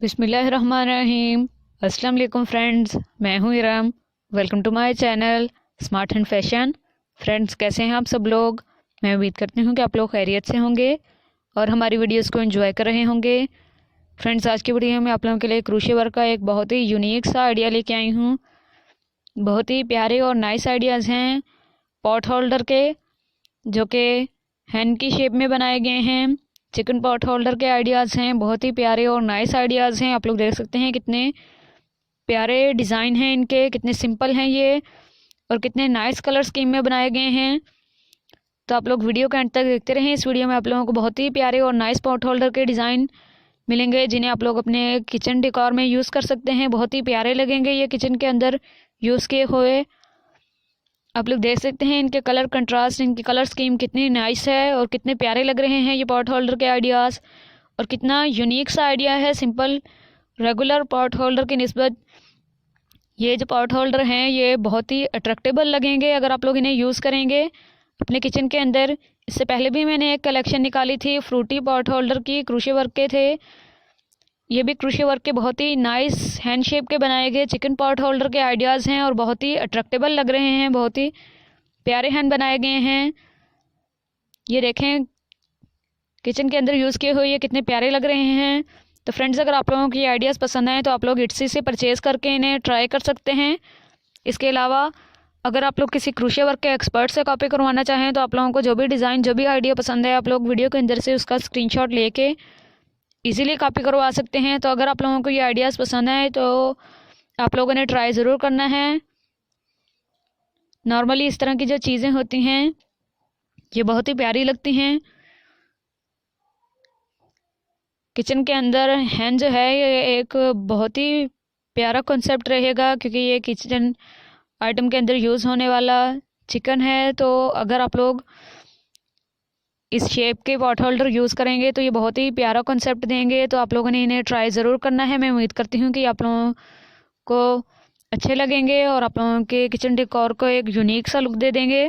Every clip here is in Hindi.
बिस्मिल्लाहिर्रहमानिर्रहीम। अस्सलाम वालेकुम फ्रेंड्स, मैं हूँ Iram. Welcome to my channel smart and fashion. Friends, कैसे हैं आप सब लोग? मैं उम्मीद करती हूँ कि आप लोग खैरियत से होंगे और हमारी वीडियोस को एंजॉय कर रहे होंगे। फ्रेंड्स, आज की वीडियो में आप लोगों के लिए क्रोशे वर्क का एक बहुत ही यूनिक सा आइडिया लेके आई हूँ। बहुत ही प्यारे और नाइस आइडियाज़ हैं पॉट होल्डर के, जो कि हैंड की शेप में बनाए गए हैं। चिकन पॉट होल्डर के आइडियाज़ हैं, बहुत ही प्यारे और नाइस आइडियाज़ हैं। आप लोग देख सकते हैं कितने प्यारे डिज़ाइन हैं इनके, कितने सिंपल हैं ये और कितने नाइस कलर स्कीम में बनाए गए हैं। तो आप लोग वीडियो के एंड तक देखते रहें। इस वीडियो में आप लोगों को बहुत ही प्यारे और नाइस पॉट होल्डर के डिज़ाइन मिलेंगे, जिन्हें आप लोग अपने किचन डेकोर में यूज़ कर सकते हैं। बहुत ही प्यारे लगेंगे ये किचन के अंदर यूज़ किए हुए। आप लोग देख सकते हैं इनके कलर कंट्रास्ट, इनकी कलर स्कीम कितनी नाइस है और कितने प्यारे लग रहे हैं ये पॉट होल्डर के आइडियाज़। और कितना यूनिक सा आइडिया है सिंपल रेगुलर पॉट होल्डर की निस्बत। ये जो पॉट होल्डर हैं ये बहुत ही अट्रैक्टेबल लगेंगे अगर आप लोग इन्हें यूज़ करेंगे अपने किचन के अंदर। इससे पहले भी मैंने एक कलेक्शन निकाली थी फ्रूटी पॉट होल्डर की, क्रोशे वर्क के थे। ये भी क्रोशे वर्क के बहुत ही नाइस हैंड शेप के बनाए गए चिकन पॉट होल्डर के आइडियाज़ हैं और बहुत ही अट्रैक्टेबल लग रहे हैं, बहुत ही प्यारे हैंड बनाए गए हैं। ये देखें किचन के अंदर यूज़ किए हुए ये कितने प्यारे लग रहे हैं। तो फ्रेंड्स, अगर आप लोगों की आइडियाज़ पसंद आए तो आप लोग इट्सी से परचेज़ करके इन्हें ट्राई कर सकते हैं। इसके अलावा अगर आप लोग किसी क्रोशे वर्क के एक्सपर्ट से कॉपी करवाना चाहें तो आप लोगों को जो भी डिज़ाइन, जो भी आइडिया पसंद है, आप लोग वीडियो के अंदर से उसका स्क्रीनशॉट लेके इजीली कॉपी करवा सकते हैं। तो अगर आप लोगों को ये आइडियाज़ पसंद आए तो आप लोगों ने ट्राई ज़रूर करना है। नॉर्मली इस तरह की जो चीज़ें होती हैं ये बहुत ही प्यारी लगती हैं। किचन के अंदर हैंड जो है ये एक बहुत ही प्यारा कॉन्सेप्ट रहेगा, क्योंकि ये किचन आइटम के अंदर यूज़ होने वाला चिकन है। तो अगर आप लोग इस शेप के पॉट होल्डर यूज़ करेंगे तो ये बहुत ही प्यारा कॉन्सेप्ट देंगे। तो आप लोगों ने इन्हें ट्राई ज़रूर करना है। मैं उम्मीद करती हूँ कि आप लोगों को अच्छे लगेंगे और आप लोगों के किचन डेकोर को एक यूनिक सा लुक दे देंगे।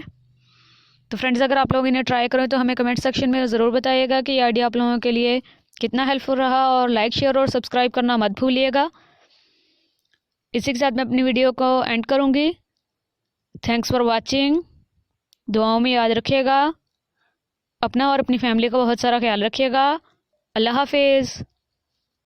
तो फ्रेंड्स, अगर आप लोग इन्हें ट्राई करें तो हमें कमेंट सेक्शन में ज़रूर बताइएगा कि ये आइडिया आप लोगों के लिए कितना हेल्पफुल रहा, और लाइक, शेयर और सब्सक्राइब करना मत भूलिएगा। इसी के साथ मैं अपनी वीडियो को एंड करूँगी। Thanks for watching. दुआओं में याद रखिएगा, अपना और अपनी फैमिली का बहुत सारा ख्याल रखिएगा। अल्लाह हाफिज़।